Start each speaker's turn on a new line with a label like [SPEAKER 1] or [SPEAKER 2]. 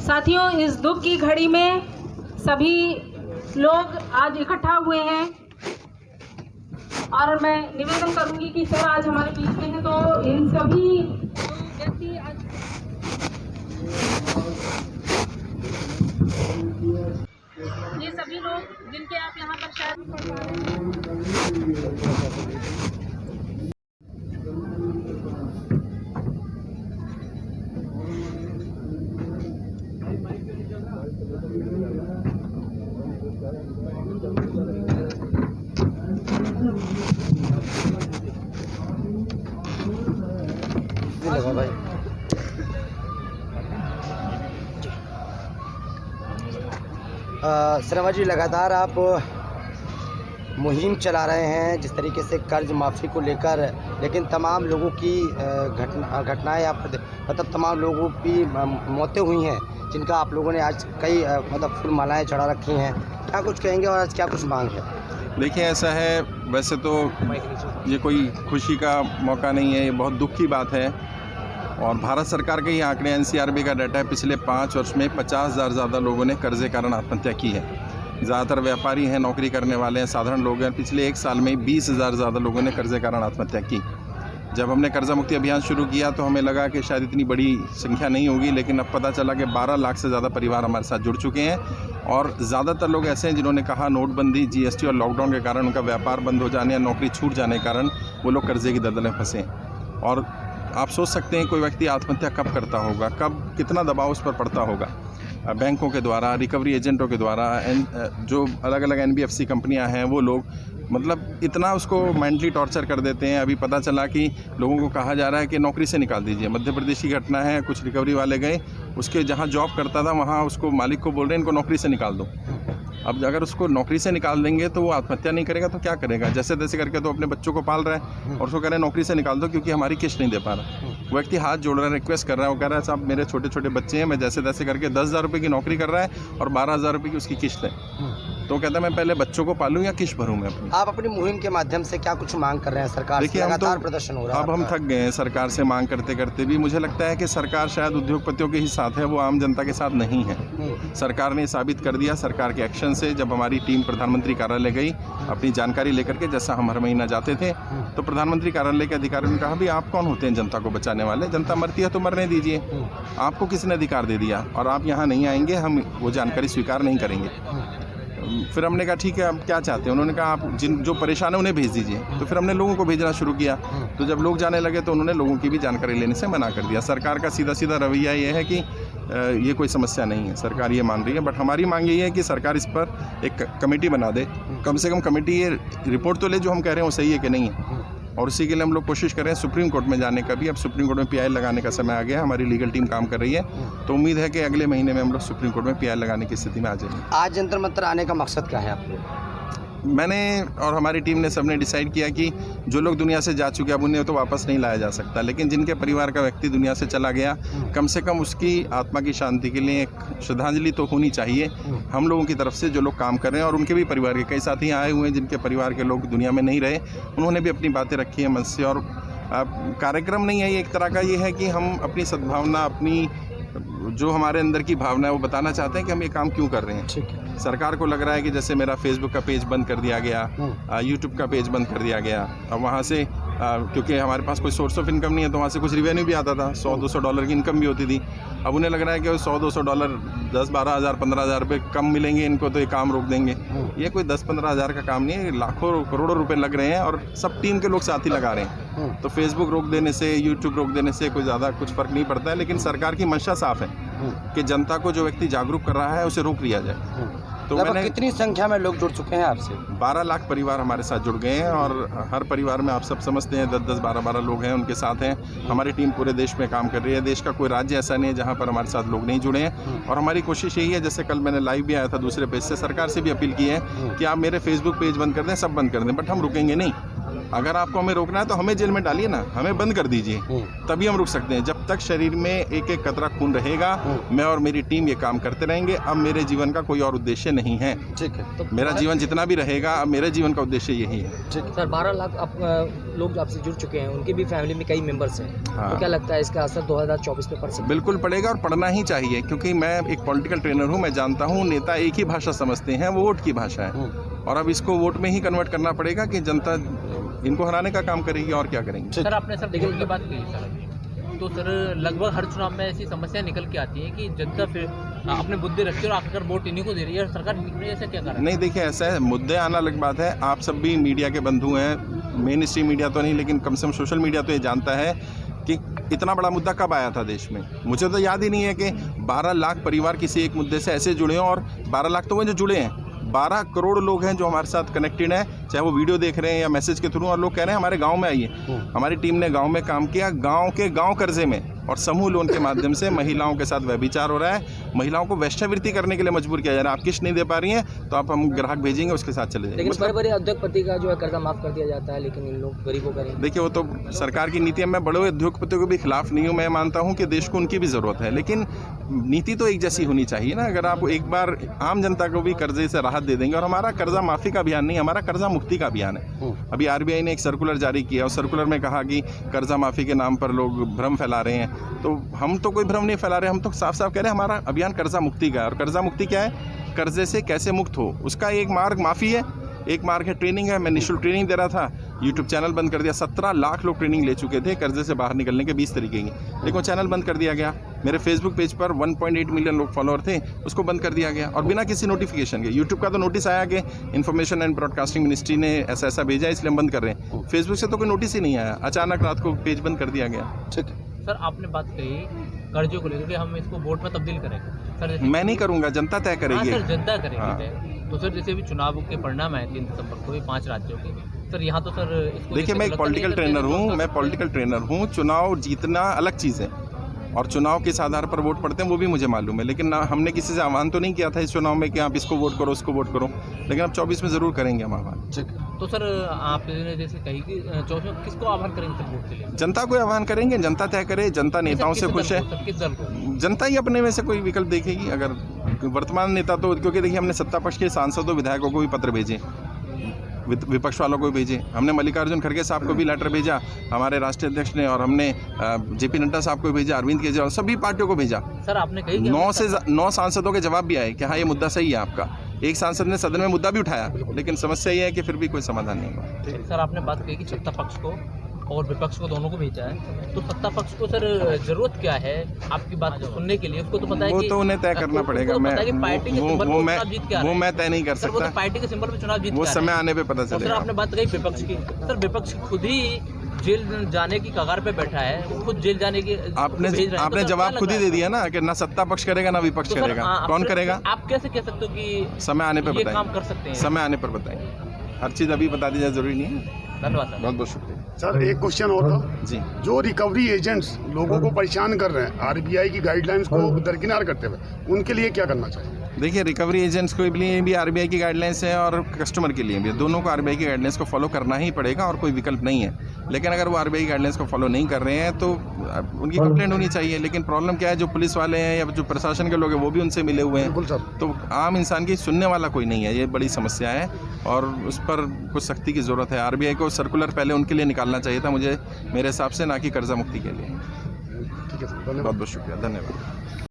[SPEAKER 1] साथियों, इस दुख की घड़ी में सभी लोग आज इकट्ठा हुए हैं और मैं निवेदन करूंगी कि सर आज हमारे बीच में हैं, तो इन सभी व्यक्ति आज ये सभी लोग जिनके आप यहाँ पर शायद
[SPEAKER 2] भाई शर्मा जी, लगातार आप मुहिम चला रहे हैं जिस तरीके से कर्ज माफ़ी को लेकर, लेकिन तमाम लोगों की घटनाएं आप मतलब तमाम लोगों की मौतें हुई हैं जिनका आप लोगों ने आज कई मतलब फूल मालाएँ चढ़ा रखी हैं। क्या कुछ कहेंगे और आज क्या कुछ मांग है?
[SPEAKER 3] देखिए, ऐसा है, वैसे तो ये कोई खुशी का मौका नहीं है, ये बहुत दुख की बात है। और भारत सरकार के ही आंकड़े, एनसीआरबी का डाटा है, पिछले 5 वर्ष में 50,000 ज़्यादा लोगों ने कर्ज़े के कारण आत्महत्या की है। ज़्यादातर व्यापारी हैं, नौकरी करने वाले हैं, साधारण लोग हैं। पिछले 1 साल में 20,000 ज़्यादा लोगों ने कर्ज़े के कारण आत्महत्या की। जब हमने कर्जा मुक्ति अभियान शुरू किया तो हमें लगा कि शायद इतनी बड़ी संख्या नहीं होगी, लेकिन अब पता चला कि 12 लाख से ज़्यादा परिवार हमारे साथ जुड़ चुके हैं। और ज़्यादातर लोग ऐसे हैं जिन्होंने कहा नोटबंदी, जीएसटी और लॉकडाउन के कारण उनका व्यापार बंद हो जाने या नौकरी छूट जाने के कारण वो लोग कर्ज़े की दलदल में फंसे। और आप सोच सकते हैं कोई व्यक्ति आत्महत्या कब करता होगा, कब कितना दबाव उस पर पड़ता होगा, बैंकों के द्वारा, रिकवरी एजेंटों के द्वारा, जो अलग अलग एनबीएफसी कंपनियां हैं वो लोग मतलब इतना उसको मेंटली टॉर्चर कर देते हैं। अभी पता चला कि लोगों को कहा जा रहा है कि नौकरी से निकाल दीजिए। मध्य प्रदेश की घटना है, कुछ रिकवरी वाले गए, उसके जहां जॉब करता था वहां उसको मालिक को बोल रहे हैं इनको नौकरी से निकाल दो। अब अगर उसको नौकरी से निकाल देंगे तो वो आत्महत्या नहीं करेगा तो क्या करेगा? जैसे तैसे करके तो अपने बच्चों को पाल रहा है और उसको कह रहे हैं नौकरी से निकाल दो क्योंकि हमारी किस्त नहीं दे पा रहा। वो व्यक्ति हाथ जोड़ रहा है, रिक्वेस्ट कर रहा है, वो कह रहा है साहब मेरे छोटे छोटे बच्चे हैं, मैं जैसे तैसे करके 10,000 रुपये की नौकरी कर रहा है और 12,000 रुपये की उसकी किस्त है। तो कहता है मैं पहले बच्चों को पालूं या किस्त भरूं मैं अपनी।
[SPEAKER 2] आप अपनी मुहिम के माध्यम से क्या कुछ मांग कर रहे हैं सरकार से?
[SPEAKER 3] देखिए, हम तो
[SPEAKER 2] प्रदर्शन हो रहा है।
[SPEAKER 3] अब हम थक गए हैं सरकार से मांग करते करते भी। मुझे लगता है कि सरकार शायद उद्योगपतियों के ही साथ है, वो आम जनता के साथ नहीं है। सरकार ने साबित कर दिया सरकार के एक्शन से। जब हमारी टीम प्रधानमंत्री कार्यालय गई अपनी जानकारी लेकर के, जैसा हम हर महीना जाते थे, तो प्रधानमंत्री कार्यालय के अधिकारियों ने कहा भी आप कौन होते हैं जनता को बचाने वाले? जनता मरती है तो मरने दीजिए, आपको किसने अधिकार दे दिया? और आप यहाँ नहीं आएंगे, हम वो जानकारी स्वीकार नहीं करेंगे। फिर हमने कहा ठीक है, आप क्या चाहते हैं? उन्होंने कहा आप जो परेशान है उन्हें भेज दीजिए। तो फिर हमने लोगों को भेजना शुरू किया। तो जब लोग जाने लगे तो उन्होंने लोगों की भी जानकारी लेने से मना कर दिया। सरकार का सीधा सीधा रवैया ये है कि ये कोई समस्या नहीं है, सरकार ये मान रही है। बट हमारी मांग यही है कि सरकार इस पर एक कमेटी बना दे, कम से कम कमेटी ये रिपोर्ट तो ले जो हम कह रहे हैं वो सही है कि नहीं है। और उसी के लिए हम लोग कोशिश कर रहे हैं सुप्रीम कोर्ट में जाने का भी। अब सुप्रीम कोर्ट में पीआई लगाने का समय आ गया, हमारी लीगल टीम काम कर रही है, तो उम्मीद है कि अगले महीने में हम लोग सुप्रीम कोर्ट में पीआई लगाने की स्थिति में आ जाएंगे।
[SPEAKER 2] आज जंतर मंतर आने का मकसद क्या है आप लोग?
[SPEAKER 3] मैंने और हमारी टीम ने सबने डिसाइड किया कि जो लोग दुनिया से जा चुके हैं अब उन्हें तो वापस नहीं लाया जा सकता, लेकिन जिनके परिवार का व्यक्ति दुनिया से चला गया, कम से कम उसकी आत्मा की शांति के लिए एक श्रद्धांजलि तो होनी चाहिए हम लोगों की तरफ से, जो लोग काम कर रहे हैं। और उनके भी परिवार के कई साथी आए हुए हैं जिनके परिवार के लोग दुनिया में नहीं रहे, उन्होंने भी अपनी बातें रखी है मन से। और कार्यक्रम नहीं है ये, एक तरह का ये है कि हम अपनी सद्भावना, अपनी जो हमारे अंदर की भावना है वो बताना चाहते हैं कि हम ये काम क्यों कर रहे हैं।
[SPEAKER 2] ठीक है।
[SPEAKER 3] सरकार को लग रहा है कि जैसे मेरा फेसबुक का पेज बंद कर दिया गया, यूट्यूब का पेज बंद कर दिया गया, अब वहाँ से क्योंकि हमारे पास कोई सोर्स ऑफ इनकम नहीं है तो वहाँ से कुछ रिवेन्यू भी आता था, $100-200 की इनकम भी होती थी। अब उन्हें लग रहा है कि $100-200 10-12 हज़ार 15 हज़ार रुपये कम मिलेंगे इनको तो ये काम रोक देंगे। ये कोई 10-15 हज़ार का काम नहीं है, लाखों करोड़ों रुपए लग रहे हैं और सब टीम के लोग साथ ही लगा रहे हैं। तो फेसबुक रोक देने से, यूट्यूब रोक देने से कोई ज़्यादा कुछ फ़र्क नहीं पड़ता है, लेकिन सरकार की मंशा साफ है कि जनता को जो व्यक्ति जागरूक कर रहा है उसे रोक लिया जाए। तो मैंने
[SPEAKER 2] कितनी संख्या में लोग जुड़ चुके हैं आपसे?
[SPEAKER 3] 12 लाख परिवार हमारे साथ जुड़ गए हैं और हर परिवार में आप सब समझते हैं 10-10, 12-12 लोग हैं उनके साथ हैं। हमारी टीम पूरे देश में काम कर रही है। देश का कोई राज्य ऐसा नहीं है जहां पर हमारे साथ लोग नहीं जुड़े हैं। और हमारी कोशिश यही है, जैसे कल मैंने लाइव भी आया था दूसरे पेज से, सरकार से भी अपील की है कि आप मेरे फेसबुक पेज बंद कर दें, सब बंद कर दें, बट हम रुकेंगे नहीं। अगर आपको हमें रोकना है तो हमें जेल में डालिए ना, हमें बंद कर दीजिए, तभी हम रुक सकते हैं। जब तक शरीर में एक एक कतरा खून रहेगा, मैं और मेरी टीम ये काम करते रहेंगे। अब मेरे जीवन का कोई और उद्देश्य नहीं है।
[SPEAKER 2] ठीक है।
[SPEAKER 3] तो मेरा जीवन जितना भी रहेगा, अब मेरे जीवन का उद्देश्य यही है।
[SPEAKER 2] ठीक
[SPEAKER 4] सर 12 लाख लोग जो आपसे जुड़ चुके हैं, उनकी भी फैमिली में कई मेंबर्स हैं।
[SPEAKER 3] हाँ।
[SPEAKER 4] तो क्या लगता है इसका असर 2024 में पड़ सकता है?
[SPEAKER 3] बिल्कुल पड़ेगा और पढ़ना ही चाहिए, क्योंकि मैं एक पॉलिटिकल ट्रेनर हूँ। मैं जानता हूँ नेता एक ही भाषा समझते हैं, वो वोट की भाषा है, और अब इसको वोट में ही कन्वर्ट करना पड़ेगा कि जनता इनको हराने का काम करेगी और क्या करेंगे।
[SPEAKER 5] सर आपने सर देखने की बात की सर, तो सर लगभग हर चुनाव में ऐसी समस्या निकल के आती है कि जनता फिर अपने मुद्दे रखती है और आकर वोट इन्हीं को दे रही है, और सरकार ऐसा क्या कर रही है?
[SPEAKER 3] नहीं देखिए, ऐसा है, मुद्दे आना अलग बात है। आप सब भी मीडिया के बंधु हैं, मेन स्ट्रीम मीडिया तो नहीं, लेकिन कम से कम सोशल मीडिया तो ये जानता है कि इतना बड़ा मुद्दा कब आया था देश में। मुझे तो याद ही नहीं है कि 12 लाख परिवार किसी एक मुद्दे से ऐसे जुड़े हों, और 12 लाख तो वो जो जुड़े हैं, 12 करोड़ लोग हैं जो हमारे साथ कनेक्टेड हैं, चाहे वो वीडियो देख रहे हैं या मैसेज के थ्रू, और लोग कह रहे हैं हमारे गांव में आइए। हमारी टीम ने गांव में काम किया, गांव के गांव कर्जे में और समूह लोन के माध्यम से महिलाओं के साथ व्यभिचार हो रहा है। महिलाओं को वेश्यावृत्ति करने के लिए मजबूर किया जा रहा है। आप किस्त नहीं दे पा रही हैं तो आप हम ग्राहक भेजेंगे, उसके साथ चले जाएंगे।
[SPEAKER 4] लेकिन बड़े-बड़े उद्योगपति का जो है कर्जा माफ कर दिया जाता है, लेकिन इन लोग गरीबों का नहीं।
[SPEAKER 3] देखिए, वो तो सरकार की नीति है। मैं बड़े उद्योगपतियों के भी खिलाफ नहीं हूँ। मैं मानता हूँ कि देश को उनकी भी ज़रूरत है, लेकिन नीति तो एक जैसी होनी चाहिए ना। अगर आप एक बार आम जनता को भी कर्जे से राहत दे देंगे, और हमारा कर्जा माफ़ी का अभियान नहीं, हमारा कर्जा मुक्ति का अभियान है। अभी RBI ने एक सर्कुलर जारी किया, और सर्कुलर में कहा कि कर्जा माफ़ी के नाम पर लोग भ्रम फैला रहे हैं। तो हम तो कोई भ्रम नहीं फैला रहे, हम तो साफ साफ कह रहे हैं हमारा अभियान कर्जा मुक्ति का है। और कर्जा मुक्ति क्या है? कर्जे से कैसे मुक्त हो, उसका एक मार्ग माफ़ी है, एक मार्ग है ट्रेनिंग है। मैं निःशुल्क ट्रेनिंग दे रहा था, यूट्यूब चैनल बंद कर दिया। 17 लाख लोग ट्रेनिंग ले चुके थे कर्जे से बाहर निकलने के 20 तरीके की, लेकिन वो चैनल बंद कर दिया गया। मेरे फेसबुक पेज पर 1.8 मिलियन लोग फॉलोअर थे, उसको बंद कर दिया गया, और बिना किसी नोटिफिकेशन के। यूट्यूब का तो नोटिस आया कि इन्फॉर्मेशन एंड ब्रॉडकास्टिंग मिनिस्ट्री ने ऐसा ऐसा भेजा है, इसलिए हम बंद कर रहे हैं। फेसबुक से तो कोई नोटिस ही नहीं आया, अचानक रात को पेज बंद कर दिया गया।
[SPEAKER 2] ठीक।
[SPEAKER 5] सर आपने बात कही कर्जों को लेकर कि हम इसको वोट में तब्दील करेंगे। सर
[SPEAKER 3] मैं नहीं करूँगा, जनता तय करेगी।
[SPEAKER 5] सर जनता करेगी
[SPEAKER 3] हाँ।
[SPEAKER 5] तय। तो सर जैसे भी चुनाव के परिणाम आए 3 दिसंबर को 5 राज्यों के, सर यहाँ तो सर इसको
[SPEAKER 3] देखिए, मैं एक पॉलिटिकल ट्रेनर हूँ। चुनाव जीतना अलग चीज़ है, और चुनाव किस आधार पर वोट पड़ते हैं वो भी मुझे मालूम है, लेकिन हमने किसी से आह्वान तो नहीं किया था इस चुनाव में कि आप इसको वोट करो, उसको वोट करो, लेकिन अब 24 में ज़रूर करेंगे हम आह्वान।
[SPEAKER 2] ठीक।
[SPEAKER 5] तो सर आपने जैसे कही कि 24 में किसको आह्वान करेंगे सर वोट के लिए?
[SPEAKER 3] जनता को आह्वान करेंगे, जनता तय करे। जनता नेताओं से खुश है,
[SPEAKER 5] किस दल को?
[SPEAKER 3] जनता ही अपने में से कोई विकल्प देखेगी। अगर वर्तमान नेता तो, क्योंकि देखिए हमने सत्ता पक्ष के सांसदों विधायकों को भी पत्र भेजे, विपक्ष वालों को भी भेजे, हमने मल्लिकार्जुन खड़गे साहब को भी लेटर भेजा, हमारे राष्ट्रीय अध्यक्ष ने, और हमने JP नड्डा साहब को भेजा, अरविंद केजरीवाल, सभी पार्टियों को भेजा।
[SPEAKER 5] सर आपने कही कि
[SPEAKER 3] 9 सांसदों के जवाब भी आए कि हाँ ये मुद्दा सही है आपका। एक सांसद ने सदन में मुद्दा भी उठाया, लेकिन समस्या ये है कि फिर भी कोई समाधान नहीं हुआ।
[SPEAKER 5] सर आपने बात कही कि सत्ता पक्ष को और विपक्ष को दोनों को भेजा है, तो सत्ता पक्ष को सर जरूरत क्या है आपकी बात को सुनने के लिए? उसको तो पता है
[SPEAKER 3] वो
[SPEAKER 5] कि
[SPEAKER 3] तो उन्हें तय करना पड़ेगा। मैं वो मैं तय नहीं कर सकता,
[SPEAKER 5] पार्टी के सिंबल पे चुनाव जीत
[SPEAKER 3] वो समय आने पे पता
[SPEAKER 5] सर
[SPEAKER 3] चलेगा।
[SPEAKER 5] आपने बात कही विपक्ष की, सर विपक्ष खुद ही जेल जाने की कगार पे बैठा है, वो खुद जेल जाने की
[SPEAKER 3] आपने जवाब खुद ही दे दिया ना कि ना सत्ता पक्ष करेगा ना विपक्ष करेगा, कौन करेगा?
[SPEAKER 5] आप कैसे कह सकते हो कि
[SPEAKER 3] समय आने पे बताएंगे,
[SPEAKER 5] काम कर सकते हैं?
[SPEAKER 3] समय आने पर बताएंगे, हर चीज़ अभी बता दी जाए जरूरी नहीं है।
[SPEAKER 5] धन्यवाद सर।
[SPEAKER 3] बहुत बहुत शुक्रिया
[SPEAKER 6] सर। एक क्वेश्चन और था
[SPEAKER 3] जी।
[SPEAKER 6] जो रिकवरी एजेंट्स लोगों को परेशान कर रहे हैं RBI की गाइडलाइंस को दरकिनार करते हुए, उनके लिए क्या करना चाहिए?
[SPEAKER 3] देखिए, रिकवरी एजेंट्स के लिए भी RBI की गाइडलाइंस है, और कस्टमर के लिए भी, दोनों को RBI की गाइडलाइंस को फॉलो करना ही पड़ेगा, और कोई विकल्प नहीं है। लेकिन अगर वो RBI की गाइडलाइंस को फॉलो नहीं कर रहे हैं तो उनकी कंप्लेंट होनी चाहिए। लेकिन प्रॉब्लम क्या है, जो पुलिस वाले हैं या जो प्रशासन के लोग हैं वो भी उनसे मिले हुए हैं,
[SPEAKER 6] बिल्कुल सर।
[SPEAKER 3] तो आम इंसान की सुनने वाला कोई नहीं है। ये बड़ी समस्या है, और उस पर कुछ सख्ती की ज़रूरत है। RBI को सर्कुलर पहले उनके लिए निकालना चाहिए था, मुझे मेरे हिसाब से, ना कि कर्जा मुक्ति के लिए।
[SPEAKER 6] ठीक है सर, धन्यवाद।
[SPEAKER 3] बहुत बहुत शुक्रिया, धन्यवाद।